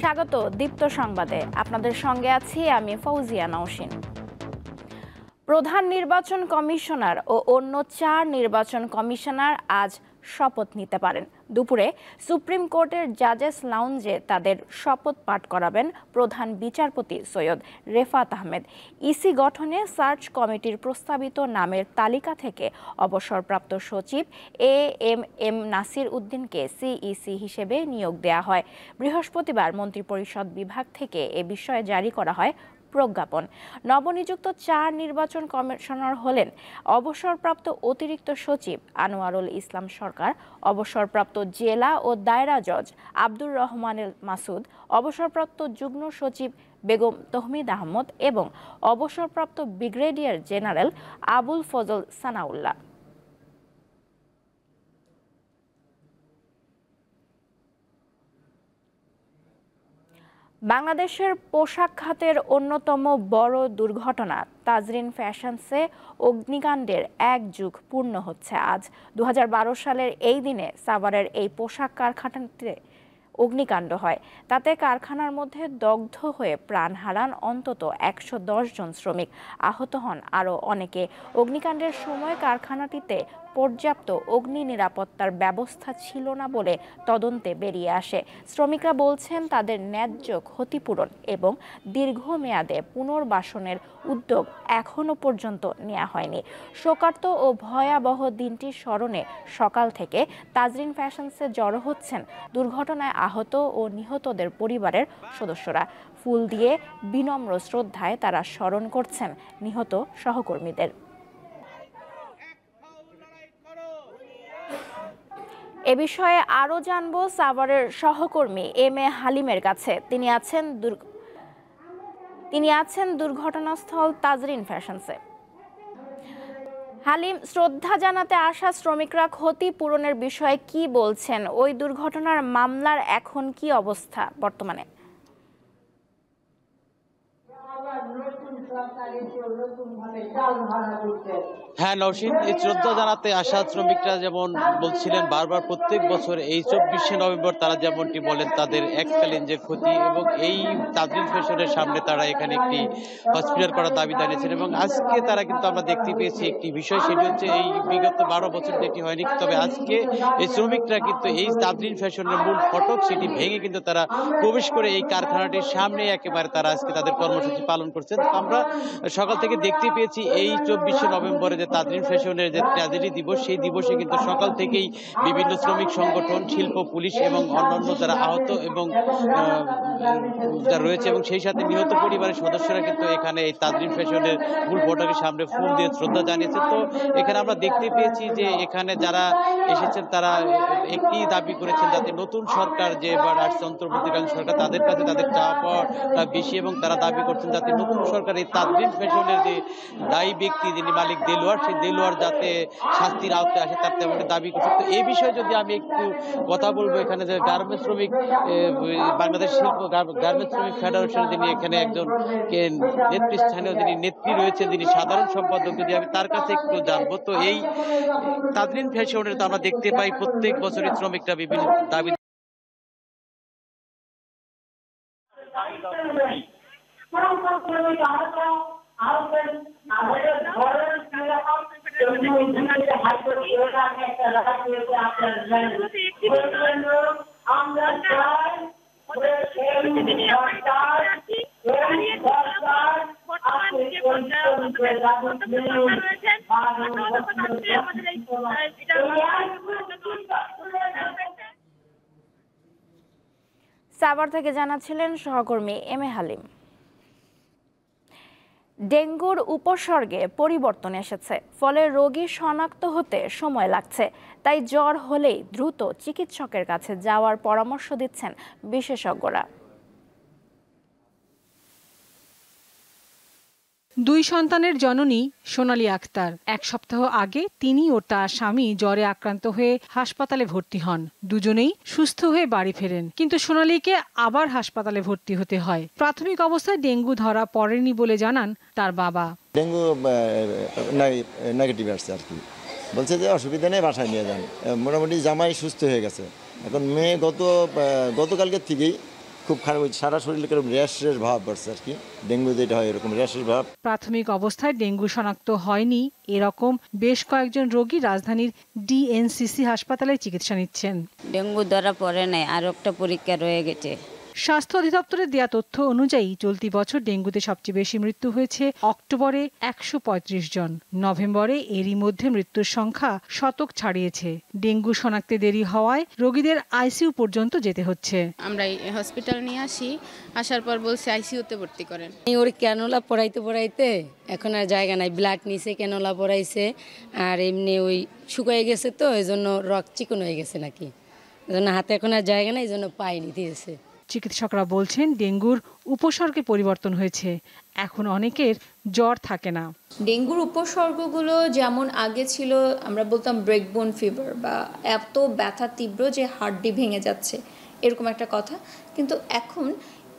স্বাগত দীপ্ত সংবাদে। আপনাদের সঙ্গে আছি আমি ফৌজিয়া নওশিন। প্রধান নির্বাচন কমিশনার ও অন্য 4 নির্বাচন কমিশনার আজ শপথ নিতে পারেন। দুপুরে সুপ্রিম কোর্টের জাজেস লাউঞ্জে তাদের শপথ পাঠ করাবেন প্রধান বিচারপতি সৈয়দ রেফাত আহমেদ। ইসি গঠনে সার্চ কমিটির প্রস্তাবিত নামের তালিকা থেকে অবসরপ্রাপ্ত সচিব এম নাসির উদ্দিনকে সিইসি হিসেবে নিয়োগ দেওয়া হয়। বৃহস্পতিবার মন্ত্রিপরিষদ বিভাগ থেকে এ বিষয়ে জারি করা হয় প্রজ্ঞাপন। নবনিযুক্ত 4 নির্বাচন কমিশনার হলেন অবসরপ্রাপ্ত অতিরিক্ত সচিব আনোয়ারুল ইসলাম সরকার, অবসরপ্রাপ্ত জেলা ও দায়রা জজ আব্দুর রহমান মাসুদ, অবসরপ্রাপ্ত যুগ্ম সচিব বেগম তহমিদ আহমদ এবং অবসরপ্রাপ্ত ব্রিগেডিয়ার জেনারেল আবুল ফজল সানাউল্লাহ। বাংলাদেশের পোশাক খাতের অন্যতম বড় দুর্ঘটনা তাজরিন ফ্যাশনসে অগ্নিকাণ্ডের 1 যুগ পূর্ণ হচ্ছে আজ। 2012 সালের এই দিনে সাভারের এই পোশাক কারখানাতে অগ্নিকাণ্ড হয়। তাতে কারখানার মধ্যে দগ্ধ হয়ে প্রাণ হারান অন্তত 110 জন শ্রমিক, আহত হন আরও অনেকে। অগ্নিকাণ্ডের সময় কারখানাটিতে পর্যাপ্ত অগ্নি নিরাপত্তার ব্যবস্থা ছিল না বলে তদন্তে বেরিয়ে আসে। শ্রমিকরা বলছেন তাদের ন্যায্য ক্ষতিপূরণ এবং দীর্ঘমেয়াদে পুনর্বাসনের উদ্যোগ এখনো পর্যন্ত নেওয়া হয়নি। শোকার্ত ও ভয়াবহ দিনটির স্মরণে সকাল থেকে তাজরিন ফ্যাশনসে জড়ো হচ্ছেন দুর্ঘটনায় আহত ও নিহতদের পরিবারের সদস্যরা। ফুল দিয়ে বিনম্র শ্রদ্ধায় তারা স্মরণ করছেন নিহত সহকর্মীদের। এ বিষয়ে আরও জানব সাভারের সহকর্মী এম.এ. হালিমের কাছে। তিনি আছেন দুর্ঘটনাস্থল তাজরিন ফ্যাশনসে। হালিম, শ্রদ্ধা জানাতে আসা শ্রমিকরা ক্ষতিপূরণের বিষয়ে কি বলছেন? ওই দুর্ঘটনার মামলার এখন কি অবস্থা বর্তমানে? হ্যাঁ নওশিন, এই শ্রদ্ধা জানাতে আসা শ্রমিকরা যেমন বলছিলেন বারবার প্রত্যেক বছর এই 24শে নভেম্বর তারা যেমনটি বলেন তাদের এককালীন যে ক্ষতি এবং এই তাজরিন ফ্যাশনের সামনে তারা এখানে একটি হসপিটাল করার দাবি জানিয়েছেন এবং আজকে তারা কিন্তু আমরা দেখতে পেয়েছি একটি বিষয়, সেটি হচ্ছে এই বিগত 12 বছর যেটি হয়নি, তবে আজকে এই শ্রমিকরা কিন্তু এই তাজরিন ফ্যাশনের মূল ফটক সেটি ভেঙে কিন্তু তারা প্রবেশ করে এই কারখানাটির সামনে একেবারে তারা আজকে তাদের কর্মসূচি পালন করছেন। আমরা সকাল থেকে দেখতে পেয়েছি এই 24শে নভেম্বরে যে তাজরিন ফ্যাশনের যে ট্র্যাজেডি দিবস, সেই দিবসে কিন্তু সকাল থেকেই বিভিন্ন শ্রমিক সংগঠন, শিল্প, পুলিশ এবং অন্যান্য যারা আহত এবং যারা রয়েছে এবং সেই সাথে নিহত পরিবারের সদস্যরা কিন্তু এখানে এই তাজরিন ফ্যাশনের মূল ফটকের সামনে ফুল দিয়ে শ্রদ্ধা জানিয়েছে। তো এখানে আমরা দেখতে পেয়েছি যে এখানে যারা এসেছেন তারা একটি দাবি করেছেন যাতে নতুন সরকার যে এবার আসছে অন্তর্বর্তীকালীন সরকার, তাদের কাছে তাদের চাওয়া পাওয়া বেশি এবং তারা দাবি করছেন যাতে নতুন সরকার এই তাজরিন ফ্যাশনের যে দায়ী ব্যক্তি যিনি মালিক দেলোয়ার, সেই দেলোয়ার যাতে শাস্তির আওতায় আসে তার তেমন দাবি করছে। তো এই বিষয়ে যদি আমি একটু কথা বলবো, এখানে যে গার্মেন্টস শ্রমিক বাংলাদেশ শিল্প গার্মেন্টস শ্রমিক ফেডারেশন যিনি এখানে একজন নেতৃস্থানীয় যিনি নেত্রী রয়েছে, যিনি সাধারণ সম্পাদক, যদি আমি তার কাছে একটু জানবো। তো এই তাজরিন ফ্যাশনের তো আমরা দেখতে পাই প্রত্যেক বছরই শ্রমিকরা বিভিন্ন দাবি সাভার থেকে জানাচ্ছিলেন সহকর্মী এম.এ. হালিম। ডেঙ্গুর উপসর্গে পরিবর্তন এসেছে, ফলে রোগী শনাক্ত হতে সময় লাগছে। তাই জ্বর হলেই দ্রুত চিকিৎসকের কাছে যাওয়ার পরামর্শ দিচ্ছেন বিশেষজ্ঞরা। 2 সন্তানের জননী সোনালী আক্তার। 1 সপ্তাহ আগে তিনি ও তার স্বামী জ্বরে আক্রান্ত হয়ে হাসপাতালে ভর্তি হন। দুজনেই সুস্থ হয়ে বাড়ি ফেরেন, কিন্তু সোনালীকে আবার হাসপাতালে ভর্তি হতে হয়। প্রাথমিক অবস্থায় ডেঙ্গু ধরা পড়েনি বলে জানান তার বাবা। ডেঙ্গু নেগেটিভ আসছে আর কি, বলছে যে অসুবিধা নেই, বাসায় নিয়ে যান। মোটামুটি জামাই সুস্থ হয়ে গেছে। এখন মেয়ে গতকালকের থেকেই খুব খারাপ হয়েছে, সারা শরীরে কিরকম র্যাশ ভাব বাড়ছে আর কি, ডেঙ্গু যেটা হয় এরকম র্যাশের ভাব। প্রাথমিক অবস্থায় ডেঙ্গু শনাক্ত হয়নি এরকম বেশ কয়েকজন রোগী রাজধানীর ডিএনসিসি হাসপাতালে চিকিৎসা নিচ্ছেন। ডেঙ্গু ধরা পড়ে নাই, আর একটা পরীক্ষা রয়ে গেছে। স্বাস্থ্য অধিদপ্তরের দেয়া তথ্য অনুযায়ী চলতি বছর ডেঙ্গুতে সবচেয়ে বেশি মৃত্যু হয়েছে অক্টোবরে ১৩৫ জন, নভেম্বরে এরই মধ্যে মৃত্যুর সংখ্যা শতক ছাড়িয়েছে। ডেঙ্গু শনাক্তে দেরি হওয়ায় রোগীদের আইসিইউ পর্যন্ত যেতে হচ্ছে। আমরা হসপিটাল নিয়ে আসার পর বলছে আইসিইউতে ভর্তি করেন। ওর ক্যানোলা পড়াইতে এখন আর জায়গা নাই, ব্লাড নিছে, ক্যানোলা পড়াইছে, আর এমনি ওই শুকিয়ে গেছে, তো এই জন্য রক্ত চিকন হয়ে গেছে নাকি, এই জন্য হাতে এখন আর জায়গা নাই, এই জন্য পায়নি দিয়েছে। চিকিৎসকরা বলছেন ডেঙ্গুর উপসর্গে পরিবর্তন হয়েছে, এখন অনেকের জ্বর থাকে না। ডেঙ্গুর উপসর্গগুলো যেমন আগে ছিল, আমরা বলতাম ব্রেকবোন ফিভার, বা এত ব্যথা তীব্র যে হাড্ডি ভেঙে যাচ্ছে, এরকম একটা কথা, কিন্তু এখন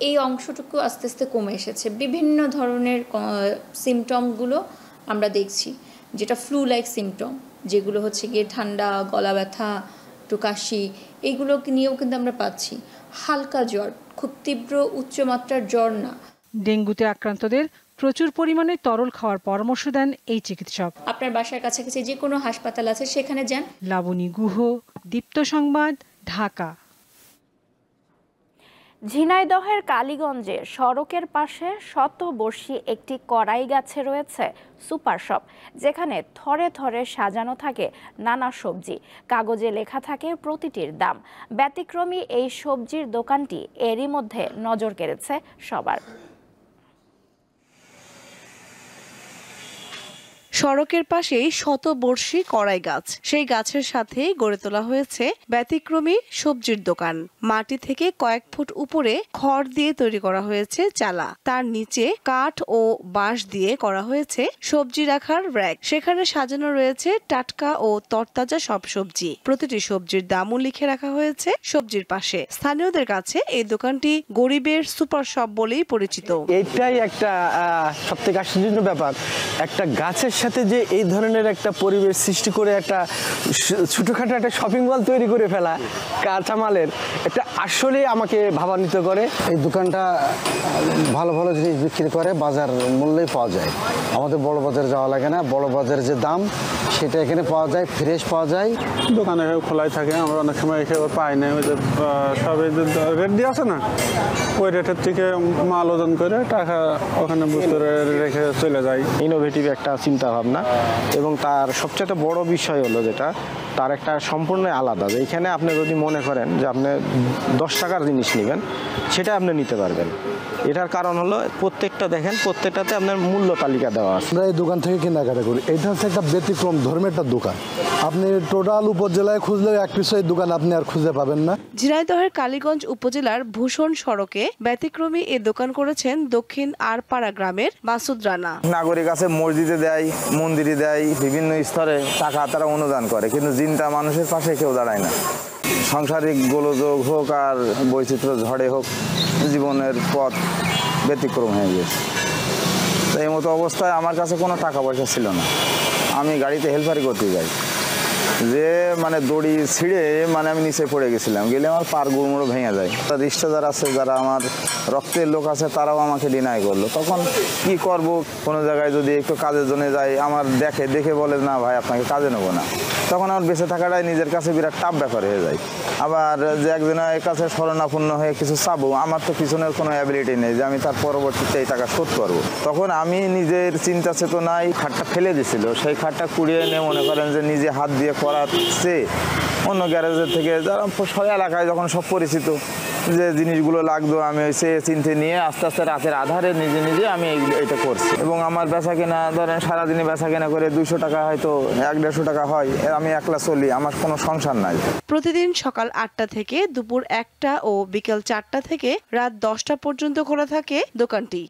এই অংশটুকু আস্তে আস্তে কমে এসেছে। বিভিন্ন ধরনের সিমটমগুলো আমরা দেখছি, যেটা ফ্লু লাইক সিমটম, যেগুলো হচ্ছে গিয়ে ঠান্ডা, গলা ব্যথা, একটু কাশি, এইগুলো নিয়েও কিন্তু আমরা পাচ্ছি। হালকা জ্বর, খুব তীব্র উচ্চমাত্রার জ্বর না। ডেঙ্গুতে আক্রান্তদের প্রচুর পরিমাণে তরল খাওয়ার পরামর্শ দেন এই চিকিৎসক। আপনার বাসার কাছাকাছি যে কোনো হাসপাতাল আছে, সেখানে যান। লাবণী গুহ, দীপ্ত সংবাদ, ঢাকা। ঝিনাইদহের কালীগঞ্জে সড়কের পাশে শতবর্ষী একটি কড়াই গাছে রয়েছে সুপার শপ, যেখানে থরে থরে সাজানো থাকে নানা সবজি, কাগজে লেখা থাকে প্রতিটির দাম। ব্যতিক্রমী এই সবজির দোকানটি এরই মধ্যে নজর কেড়েছে সবার। সড়কের পাশেই শতবর্ষী কড়াই গাছ, সেই গাছের সাথে গড়ে তোলা হয়েছে ব্যতিক্রমী সবজির দোকান। মাটি থেকে কয়েক ফুট উপরে খড় দিয়ে তৈরি করা হয়েছে চালা, তার নিচে কাঠ ও বাঁশ দিয়ে করা হয়েছে সবজি রাখার র‍্যাক। সেখানে সাজানো রয়েছে টাটকা ও তরতাজা সব সবজি, প্রতিটি সবজির দামও লিখে রাখা হয়েছে সবজির পাশে। স্থানীয়দের কাছে এই দোকানটি গরিবের সুপার শপ বলেই পরিচিত। এটাই একটা সবথেকে আশ্চর্যজনক ব্যাপার, একটা গাছের সাথে যে এই ধরনের একটা পরিবেশ সৃষ্টি করে একটা ছোটখাটো একটা শপিং মল তৈরি করে ফেলা কাঁচামালের, এটা আসলে আমাকে ভাবান্বিত করে। এই দোকানটা ভালো ভালো জিনিস বিক্রি করে, বাজার মূল্যেই পাওয়া যায়, আমাদের বড় বাজারে যাওয়া লাগে না। বড় বাজারের যে দাম সেটা এখানে পাওয়া যায়, ফ্রেশ পাওয়া যায়। দোকানে খোলাই থাকে, আমরা অনেক সময় এসে পাই না, ওই যে সব এই যে রেট দিয়ে আছে না, ওই রেটের থেকে মাল ওজন করে টাকা ওখানে বুঝতে রেখে চলে যায়। ইনোভেটিভ একটা চিন্তা ভাবনা, এবং তার সবচেয়ে বড় বিষয় হলো যেটা তার একটা সম্পূর্ণ আলাদা। এখানে আপনি যদি মনে করেন যে আপনি 10 টাকার জিনিস নেবেন, সেটা আপনি নিতে পারবেন। এটার কারণ হলো প্রত্যেকটা দেখেন, প্রত্যেকটাতে আপনার মূল্য তালিকা দেওয়া আছে। আমরা এই দোকান থেকে কেনাকাটা করি, এটা হচ্ছে একটা ব্যতিক্রম ধর্মের একটা দোকান। আপনি টোটাল উপজেলায় খুঁজলে এক পিছু এই দোকান আপনি আর খুঁজে পাবেন না। ঝিনাইদহের কালীগঞ্জ উপজেলার ভূষণ সড়কে ব্যতিক্রমী এ দোকান করেছেন দক্ষিণ আরপাড়া গ্রামের মাসুদ রানা। নাগরিক আছে, মসজিদে দেয়, মন্দিরে দেয়, বিভিন্ন স্তরে টাকা তারা অনুদান করে, কিন্তু জিনটা মানুষের পাশে কেউ দাঁড়ায় না। সাংসারিক গোলযোগ হোক আর বৈচিত্র্য ঝড়ে হোক, জীবনের পথ ব্যতিক্রম হয়ে গেছে। তো এই মতো অবস্থায় আমার কাছে কোনো টাকা পয়সা ছিল না। আমি গাড়িতে হেল্পারি করতে যাই, যে মানে দড়ি ছিঁড়ে মানে আমি নিচে পড়ে গেছিলাম, গেলে আমার পার গুড়মুড়ো ভেঙে যায়। তার রিশতেদার আছে, যারা আমার রক্তের লোক আছে, তারাও আমাকে ডিনাই করলো। তখন কি করব, কোনো জায়গায় যদি একটু কাজের জন্য যাই, আমার দেখে বলে না ভাই আপনাকে কাজে নেবো না, তখন আমার বেঁচে থাকাটাই নিজের কাছে বিরাট টাফ ব্যাপার হয়ে যায়। আবার যে একজনের কাছে শরণাপন্ন হয়ে কিছু চাবো, আমার তো পিছনের কোনো অ্যাবিলিটি নেই যে আমি তার পরবর্তীতে এই টাকা শোধ করবো। তখন আমি নিজের চিন্তা চেতনায় খাটটা ফেলে দিছিল, সেই খাটটা কুড়িয়ে এনে মনে করেন যে নিজে হাত দিয়ে করাচ্ছে অন্য গ্যারেজের থেকে, যারা এলাকায় যখন সব পরিচিত যে জিনিসগুলো লাগতো, আমি সে চিনতে নিয়ে আস্তে আস্তে রাতের আধারে নিজে নিজে আমি এটা করছি। এবং আমার বেচা কেনা ধরেন সারাদিনে বেচা কেনা করে 200 টাকা হয়তো 150 টাকা হয়, আমি একলা চলি, আমার কোনো সংসার নাই। প্রতিদিন সকাল 8টা থেকে দুপুর 1টা ও বিকেল 4টা থেকে রাত 10টা পর্যন্ত খোলা থাকে দোকানটি।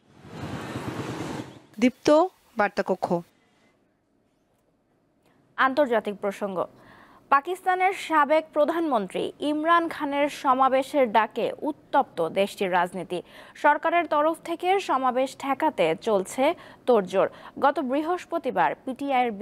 দীপ্ত, বার্তা কক্ষ। আন্তর্জাতিক প্রসঙ্গ। পাকিস্তানের সাবেক প্রধানমন্ত্রী ইমরান খানের সমাবেশের ডাকে উত্তপ্ত দেশটির রাজনীতি। সরকারের তরফ থেকে সমাবেশ ঠেকাতে চলছে তোড়জোড়। গত বৃহস্পতিবার পিটিআইয়ের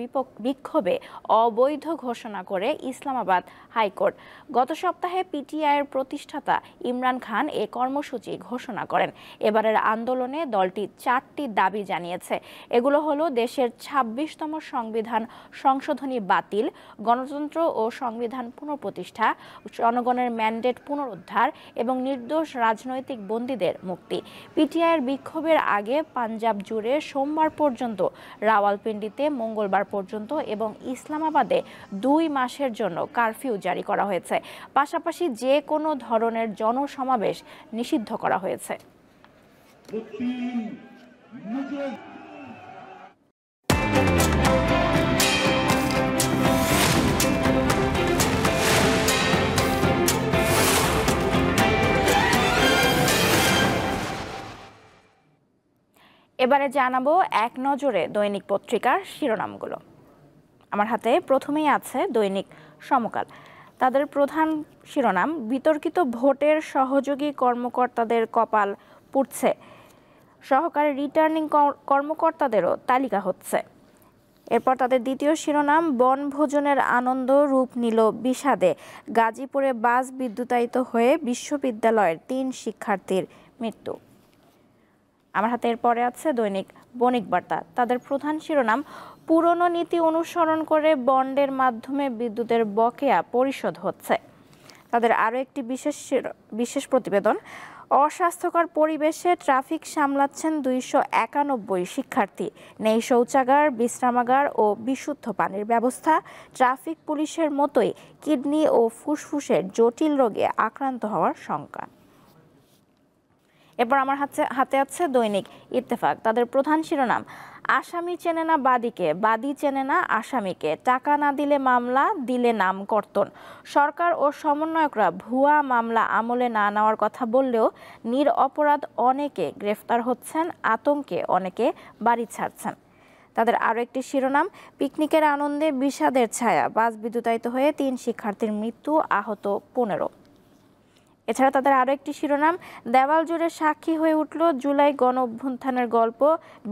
বিক্ষোভে অবৈধ ঘোষণা করে ইসলামাবাদ হাইকোর্ট। গত সপ্তাহে পিটিআইয়ের প্রতিষ্ঠাতা ইমরান খান এ কর্মসূচি ঘোষণা করেন। এবারের আন্দোলনে দলটি 4টি দাবি জানিয়েছে। এগুলো হলো দেশের 26তম সংবিধান সংশোধনী বাতিল, গণতন্ত্র ও সংবিধান পুনঃপ্রতিষ্ঠা, জনগণের ম্যান্ডেট পুনরুদ্ধার এবং নির্দোষ রাজনৈতিক বন্দীদের মুক্তি। পিটিআইয়ের বিক্ষোভের আগে পাঞ্জাব জুড়ে সোমবার পর্যন্ত, রাওয়ালপিন্ডিতে মঙ্গলবার পর্যন্ত এবং ইসলামাবাদে 2 মাসের জন্য কারফিউ জারি করা হয়েছে। পাশাপাশি যে কোনো ধরনের জনসমাবেশ নিষিদ্ধ করা হয়েছে। এবারে জানাবো এক নজরে দৈনিক পত্রিকার শিরোনামগুলো। আমার হাতে প্রথমেই আছে দৈনিক সমকাল। তাদের প্রধান শিরোনাম, বিতর্কিত ভোটের সহযোগী কর্মকর্তাদের কপাল পুড়ছে, সহকারী রিটার্নিং কর্মকর্তাদেরও তালিকা হচ্ছে। এরপর তাদের দ্বিতীয় শিরোনাম, বনভোজনের আনন্দ রূপ নিল বিষাদে, গাজীপুরে বাস বিদ্যুতায়িত হয়ে বিশ্ববিদ্যালয়ের 3 শিক্ষার্থীর মৃত্যু। আমার হাতে এরপরে আছে দৈনিক বণিক বার্তা। তাদের প্রধান শিরোনাম, পুরনো নীতি অনুসরণ করে বন্ডের মাধ্যমে বিদ্যুতের বকেয়া পরিশোধ হচ্ছে। তাদের আরও একটি বিশেষ প্রতিবেদন, অস্বাস্থ্যকর পরিবেশে ট্রাফিক সামলাচ্ছেন 291 শিক্ষার্থী, নেই শৌচাগার, বিশ্রামাগার ও বিশুদ্ধ পানির ব্যবস্থা। ট্রাফিক পুলিশের মতোই কিডনি ও ফুসফুসের জটিল রোগে আক্রান্ত হওয়ার শঙ্কা। এরপর আমার হাতে আছে দৈনিক ইত্তেফাক। তাদের প্রধান শিরোনাম, আসামি চেনে না বাদীকে, বাদী চেনে না আসামিকে, টাকা না দিলে মামলা, দিলে নাম কর্তন। সরকার ও সমন্বয়করা ভুয়া মামলা আমলে না নেওয়ার কথা বললেও নিরপরাধ অনেকে গ্রেফতার হচ্ছেন, আতঙ্কে অনেকে বাড়ি ছাড়ছেন। তাদের আরও একটি শিরোনাম, পিকনিকের আনন্দে বিষাদের ছায়া, বাস বিদ্যুতায়িত হয়ে 3 শিক্ষার্থীর মৃত্যু, আহত 15। এছাড়া তাদের আরও একটি শিরোনাম, দেওয়াল জুড়ে সাক্ষী হয়ে উঠল জুলাই গণ অভ্যুত্থানের গল্প,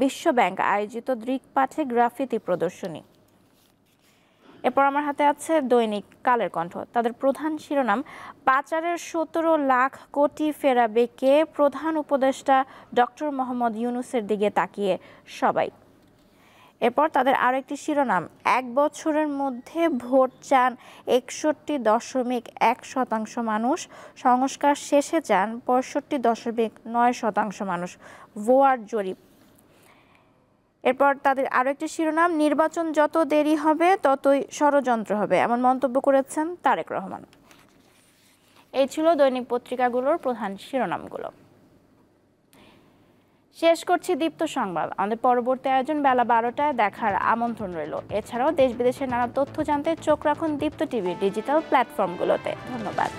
বিশ্বব্যাংক আয়োজিত দৃকপাঠে গ্রাফিতি প্রদর্শনী। এরপর আমার হাতে আছে দৈনিক কালের কণ্ঠ। তাদের প্রধান শিরোনাম, পাচারের 17 লাখ কোটি ফেরাবে কে, প্রধান উপদেষ্টা ডক্টর মোহাম্মদ ইউনূসের দিকে তাকিয়ে সবাই। এরপর তাদের আরও একটি শিরোনাম, 1 বছরের মধ্যে ভোট চান 61.1% মানুষ, সংস্কার শেষে চান 65.9% মানুষ, ভোয়ার জরিপ। এরপর তাদের আরও একটি শিরোনাম, নির্বাচন যত দেরি হবে ততই ষড়যন্ত্র হবে, এমন মন্তব্য করেছেন তারেক রহমান। এই ছিল দৈনিক পত্রিকাগুলোর প্রধান শিরোনামগুলো। শেষ করছি দীপ্ত সংবাদ। আমাদের পরবর্তী আয়োজন বেলা 12টায় দেখার আমন্ত্রণ রইল। এছাড়াও দেশ বিদেশের নানা তথ্য জানতে চোখ রাখুন দীপ্ত টিভির ডিজিটাল প্ল্যাটফর্মগুলোতে। ধন্যবাদ।